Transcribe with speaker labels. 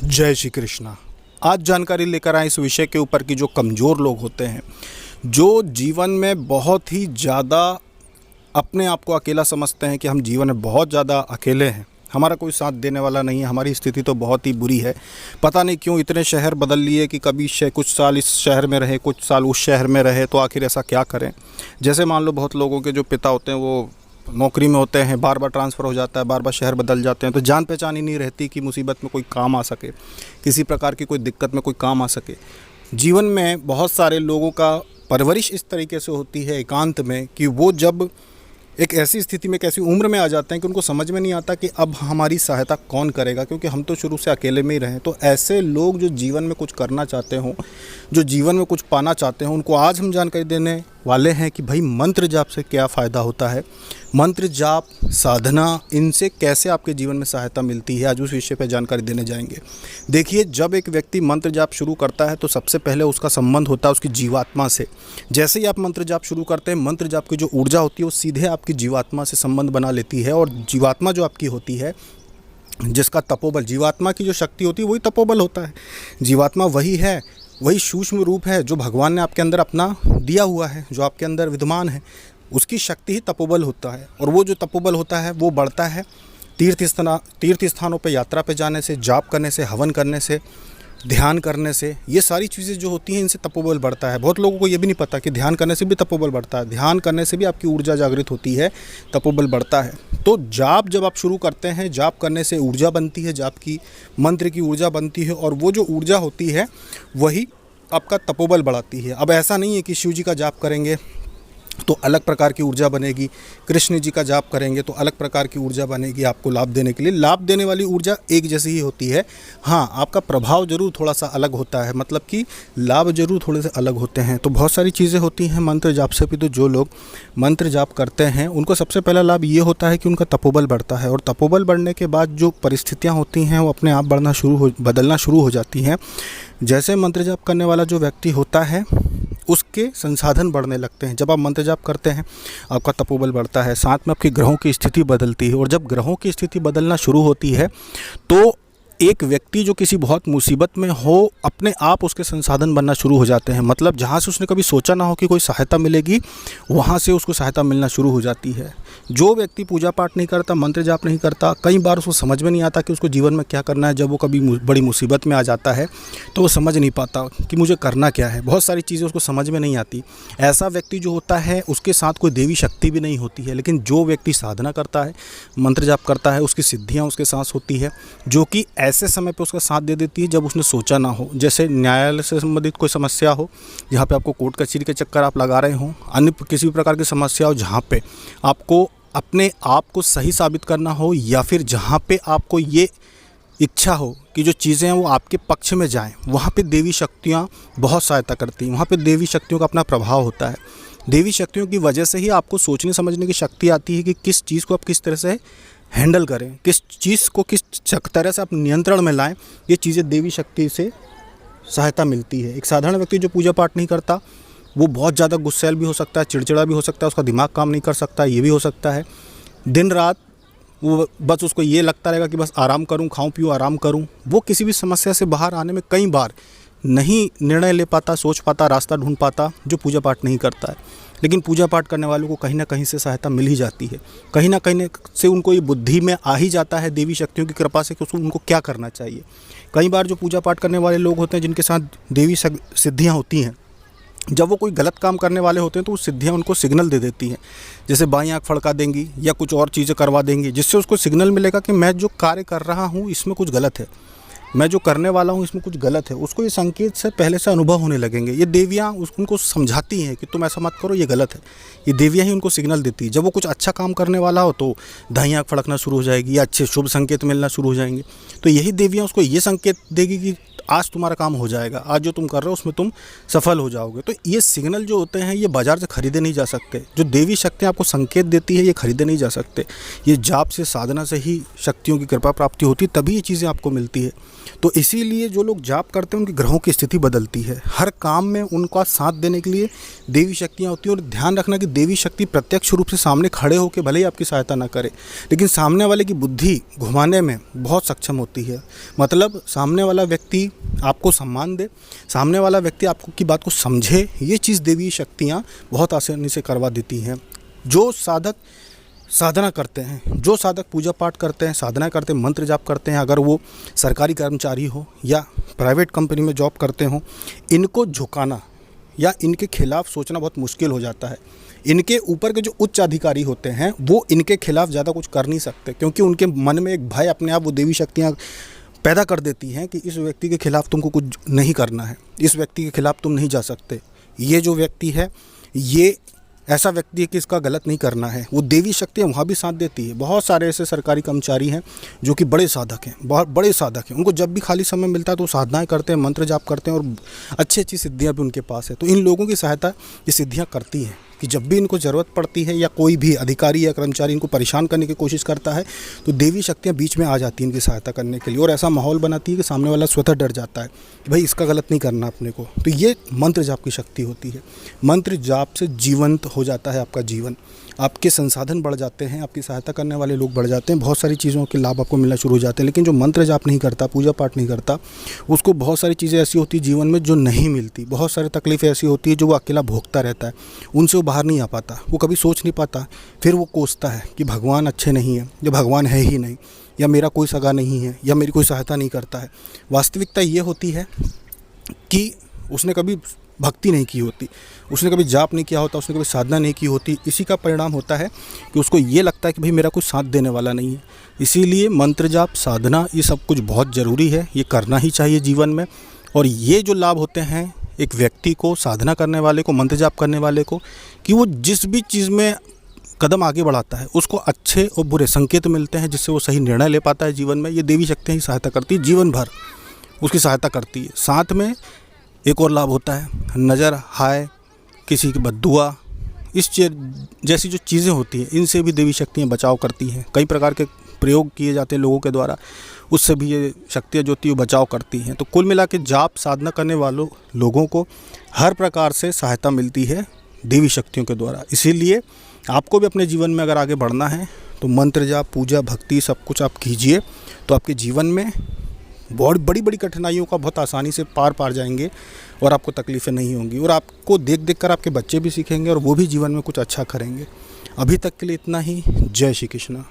Speaker 1: जय श्री कृष्णा। आज जानकारी लेकर आए इस विषय के ऊपर कि जो कमज़ोर लोग होते हैं, जो जीवन में बहुत ही ज़्यादा अपने आप को अकेला समझते हैं कि हम जीवन में बहुत ज़्यादा अकेले हैं, हमारा कोई साथ देने वाला नहीं है, हमारी स्थिति तो बहुत ही बुरी है। पता नहीं क्यों इतने शहर बदल लिए कि कभी कुछ साल इस शहर में रहे, कुछ साल उस शहर में रहे, तो आखिर ऐसा क्या करें। जैसे मान लो बहुत लोगों के जो पिता होते हैं वो नौकरी में होते हैं, बार बार ट्रांसफ़र हो जाता है, बार बार शहर बदल जाते हैं, तो जान पहचान ही नहीं रहती कि मुसीबत में कोई काम आ सके, किसी प्रकार की कोई दिक्कत में कोई काम आ सके। जीवन में बहुत सारे लोगों का परवरिश इस तरीके से होती है एकांत में कि वो जब एक ऐसी स्थिति में, एक ऐसी उम्र में आ जाते हैं कि उनको समझ में नहीं आता कि अब हमारी सहायता कौन करेगा, क्योंकि हम तो शुरू से अकेले में ही रहे। तो ऐसे लोग जो जीवन में कुछ करना चाहते हों, जो जीवन में कुछ पाना चाहते हों, उनको आज हम जानकारी देने वाले हैं कि भाई मंत्र जाप से क्या फ़ायदा होता है, मंत्र जाप साधना, इनसे कैसे आपके जीवन में सहायता मिलती है। आज उस विषय पर जानकारी देने जाएंगे। देखिए, जब एक व्यक्ति मंत्र जाप शुरू करता है तो सबसे पहले उसका संबंध होता है उसकी जीवात्मा से। जैसे ही आप मंत्र जाप शुरू करते हैं, मंत्र जाप की जो ऊर्जा होती है वो सीधे आपकी जीवात्मा से संबंध बना लेती है। और जीवात्मा जो आपकी होती है, जिसका तपोबल, जीवात्मा की जो शक्ति होती है वही तपोबल होता है। जीवात्मा वही है, वही सूक्ष्म रूप है जो भगवान ने आपके अंदर अपना दिया हुआ है, जो आपके अंदर विद्यमान है, उसकी शक्ति ही तपोबल होता है। और वो जो तपोबल होता है वो बढ़ता है तीर्थ स्थानों पे यात्रा पे जाने से, जाप करने से, हवन करने से, ध्यान करने से। ये सारी चीज़ें जो होती हैं इनसे तपोबल बढ़ता है। बहुत लोगों को ये भी नहीं पता कि ध्यान करने से भी तपोबल बढ़ता है, ध्यान करने से भी आपकी ऊर्जा जागृत होती है, तपोबल बढ़ता है। तो जाप जब आप शुरू करते हैं, जाप करने से ऊर्जा बनती है, जाप की मंत्र की ऊर्जा बनती है, और वो जो ऊर्जा होती है वही आपका तपोबल बढ़ाती है। अब ऐसा नहीं है कि शिव जी का जाप करेंगे तो अलग प्रकार की ऊर्जा बनेगी, कृष्ण जी का जाप करेंगे तो अलग प्रकार की ऊर्जा बनेगी आपको लाभ देने के लिए। लाभ देने वाली ऊर्जा एक जैसी ही होती है। हाँ, आपका प्रभाव जरूर थोड़ा सा अलग होता है, मतलब कि लाभ जरूर थोड़े से अलग होते हैं। तो बहुत सारी चीज़ें होती हैं मंत्र जाप से भी। तो जो लोग मंत्र जाप करते हैं उनको सबसे पहला लाभ ये होता है कि उनका तपोबल बढ़ता है। और तपोबल बढ़ने के बाद जो परिस्थितियाँ होती हैं वो अपने आप बदलना शुरू हो जाती हैं। जैसे मंत्र जाप करने वाला जो व्यक्ति होता है उसके संसाधन बढ़ने लगते हैं। जब आप मंत्र जाप करते हैं आपका तपोबल बढ़ता है, साथ में आपकी ग्रहों की स्थिति बदलती है। और जब ग्रहों की स्थिति बदलना शुरू होती है तो एक व्यक्ति जो किसी बहुत मुसीबत में हो, अपने आप उसके संसाधन बनना शुरू हो जाते हैं। मतलब जहाँ से उसने कभी सोचा ना हो कि कोई सहायता मिलेगी, वहाँ से उसको सहायता मिलना शुरू हो जाती है। जो व्यक्ति पूजा पाठ नहीं करता, मंत्र जाप नहीं करता, कई बार उसको समझ में नहीं आता कि उसको जीवन में क्या करना है। जब वो कभी बड़ी मुसीबत में आ जाता है तो वो समझ नहीं पाता कि मुझे करना क्या है, बहुत सारी चीज़ें उसको समझ में नहीं आती। ऐसा व्यक्ति जो होता है उसके साथ कोई देवी शक्ति भी नहीं होती है। लेकिन जो व्यक्ति साधना करता है, मंत्र जाप करता है, उसकी सिद्धियाँ उसके साथ होती है, जो कि ऐसे समय पे उसका साथ दे देती है जब उसने सोचा ना हो। जैसे न्यायालय से संबंधित कोई समस्या हो, जहाँ पे आपको कोर्ट कचहरी के चक्कर आप लगा रहे हो, अन्य किसी भी प्रकार की समस्या हो जहाँ पे आपको अपने आप को सही साबित करना हो, या फिर जहाँ पे आपको ये इच्छा हो कि जो चीज़ें हैं वो आपके पक्ष में जाएं, वहाँ पे देवी शक्तियाँ बहुत सहायता करती हैं। वहाँ पे देवी शक्तियों का अपना प्रभाव होता है। देवी शक्तियों की वजह से ही आपको सोचने समझने की शक्ति आती है कि किस चीज़ को आप किस तरह से हैंडल करें, किस चीज़ को किस तरह से आप नियंत्रण में लाएं। ये चीज़ें देवी शक्ति से सहायता मिलती है। एक साधारण व्यक्ति जो पूजा पाठ नहीं करता वो बहुत ज़्यादा गुस्सैल भी हो सकता है, चिड़चिड़ा भी हो सकता है, उसका दिमाग काम नहीं कर सकता, ये भी हो सकता है। दिन रात वो बस उसको ये लगता रहेगा कि बस आराम करूं, खाऊं पीऊं, आराम करूं। वो किसी भी समस्या से बाहर आने में कई बार नहीं निर्णय ले पाता, सोच पाता, रास्ता ढूंढ पाता, जो पूजा पाठ नहीं करता है। लेकिन पूजा पाठ करने वालों को कहीं ना कहीं से सहायता मिल ही जाती है, कहीं ना कहीं से उनको ये बुद्धि में आ ही जाता है देवी शक्तियों की कृपा से कि उनको क्या करना चाहिए। कई बार जो पूजा पाठ करने वाले लोग होते हैं जिनके साथ देवी सिद्धियाँ होती हैं, जब वो कोई गलत काम करने वाले होते हैं तो वो सिद्धियाँ उनको सिग्नल दे देती हैं। जैसे बाईं आँख फड़का देंगी या कुछ और चीज़ें करवा देंगी, जिससे उसको सिग्नल मिलेगा कि मैं जो कार्य कर रहा हूँ इसमें कुछ गलत है, मैं जो करने वाला हूँ इसमें कुछ गलत है। उसको ये संकेत से पहले से अनुभव होने लगेंगे। ये देवियाँ उनको समझाती हैं कि तुम ऐसा मत करो, ये गलत है। ये देवियाँ ही उनको सिग्नल देती है। जब वो कुछ अच्छा काम करने वाला हो तो दाईं आँख फड़कना शुरू हो जाएगी या अच्छे शुभ संकेत मिलना शुरू हो जाएंगे। तो यही देवियाँ उसको ये संकेत देगी कि आज तुम्हारा काम हो जाएगा, आज जो तुम कर रहे हो उसमें तुम सफल हो जाओगे। तो ये सिग्नल जो होते हैं ये बाज़ार से खरीदे नहीं जा सकते। जो देवी शक्तियाँ आपको संकेत देती है ये खरीदे नहीं जा सकते। ये जाप से, साधना से ही शक्तियों की कृपा प्राप्ति होती है, तभी ये चीज़ें आपको मिलती है। तो इसीलिए जो लोग जाप करते हैं उनकी ग्रहों की स्थिति बदलती है। हर काम में उनका साथ देने के लिए देवी शक्तियाँ होती हैं। और ध्यान रखना कि देवी शक्ति प्रत्यक्ष रूप से सामने खड़े होकर भले ही आपकी सहायता ना करे, लेकिन सामने वाले की बुद्धि घुमाने में बहुत सक्षम होती है। मतलब सामने वाला व्यक्ति आपको सम्मान दे, सामने वाला व्यक्ति आपको की बात को समझे, ये चीज़ देवी शक्तियाँ बहुत आसानी से करवा देती हैं। जो साधक साधना करते हैं, जो साधक पूजा पाठ करते हैं, साधना करते हैं, मंत्र जाप करते हैं, अगर वो सरकारी कर्मचारी हो या प्राइवेट कंपनी में जॉब करते हों, इनको झुकाना या इनके खिलाफ सोचना बहुत मुश्किल हो जाता है। इनके ऊपर के जो उच्च अधिकारी होते हैं वो इनके खिलाफ ज़्यादा कुछ कर नहीं सकते, क्योंकि उनके मन में एक भय अपने आप वो देवी शक्तियाँ पैदा कर देती हैं कि इस व्यक्ति के खिलाफ तुमको कुछ नहीं करना है, इस व्यक्ति के खिलाफ तुम नहीं जा सकते, ये जो व्यक्ति है ये ऐसा व्यक्ति है कि इसका गलत नहीं करना है। वो देवी शक्तियाँ वहाँ भी साथ देती है। बहुत सारे ऐसे सरकारी कर्मचारी हैं जो कि बड़े साधक हैं, बहुत बड़े साधक हैं। उनको जब भी खाली समय मिलता है तो साधनाएं करते हैं, मंत्र जाप करते हैं और अच्छी अच्छी सिद्धियाँ भी उनके पास है। तो इन लोगों की सहायता ये सिद्धियाँ करती हैं कि जब भी इनको ज़रूरत पड़ती है या कोई भी अधिकारी या कर्मचारी इनको परेशान करने की कोशिश करता है तो देवी शक्तियाँ बीच में आ जाती हैं इनकी सहायता करने के लिए, और ऐसा माहौल बनाती है कि सामने वाला स्वतः डर जाता है कि भाई इसका गलत नहीं करना अपने को। तो ये मंत्र जाप की शक्ति होती है। मंत्र जाप से जीवंत हो जाता है आपका जीवन, आपके संसाधन बढ़ जाते हैं, आपकी सहायता करने वाले लोग बढ़ जाते हैं, बहुत सारी चीज़ों के लाभ आपको मिलना शुरू हो जाते हैं। लेकिन जो मंत्र जाप नहीं करता, पूजा पाठ नहीं करता, उसको बहुत सारी चीज़ें ऐसी होती है जीवन में जो नहीं मिलती, बहुत सारी तकलीफ़ें ऐसी होती है जो वो अकेला भोगता रहता है, उनसे वो बाहर नहीं आ पाता, वो कभी सोच नहीं पाता। फिर वो कोसता है कि भगवान अच्छे नहीं हैं, या भगवान है ही नहीं, या मेरा कोई सगा नहीं है, या मेरी कोई सहायता नहीं करता है। वास्तविकता ये होती है कि उसने कभी भक्ति नहीं की होती, उसने कभी जाप नहीं किया होता, उसने कभी साधना नहीं की होती। इसी का परिणाम होता है कि उसको ये लगता है कि भाई मेरा कोई साथ देने वाला नहीं है। इसीलिए मंत्र जाप, साधना, ये सब कुछ बहुत ज़रूरी है, ये करना ही चाहिए जीवन में। और ये जो लाभ होते हैं एक व्यक्ति को, साधना करने वाले को, मंत्र जाप करने वाले को, कि वो जिस भी चीज़ में कदम आगे बढ़ाता है उसको अच्छे और बुरे संकेत मिलते हैं, जिससे वो सही निर्णय ले पाता है जीवन में। ये देवी शक्तियाँ ही सहायता करती है, जीवन भर उसकी सहायता करती है। साथ में एक और लाभ होता है, नज़र, हाय, किसी की बद्दुआ, इस जैसी जो चीज़ें होती हैं इनसे भी देवी शक्तियाँ बचाव करती हैं। कई प्रकार के प्रयोग किए जाते हैं लोगों के द्वारा, उससे भी ये शक्तियाँ जो होती है बचाव करती हैं। तो कुल मिला के जाप साधना करने वालों लोगों को हर प्रकार से सहायता मिलती है देवी शक्तियों के द्वारा। इसीलिए आपको भी अपने जीवन में अगर आगे बढ़ना है तो मंत्र जाप, पूजा, भक्ति सब कुछ आप कीजिए, तो आपके जीवन में बहुत बड़ी बड़ी कठिनाइयों का बहुत आसानी से पार जाएंगे और आपको तकलीफ़ें नहीं होंगी। और आपको देख देख कर आपके बच्चे भी सीखेंगे और वो भी जीवन में कुछ अच्छा करेंगे। अभी तक के लिए इतना ही। जय श्री कृष्ण।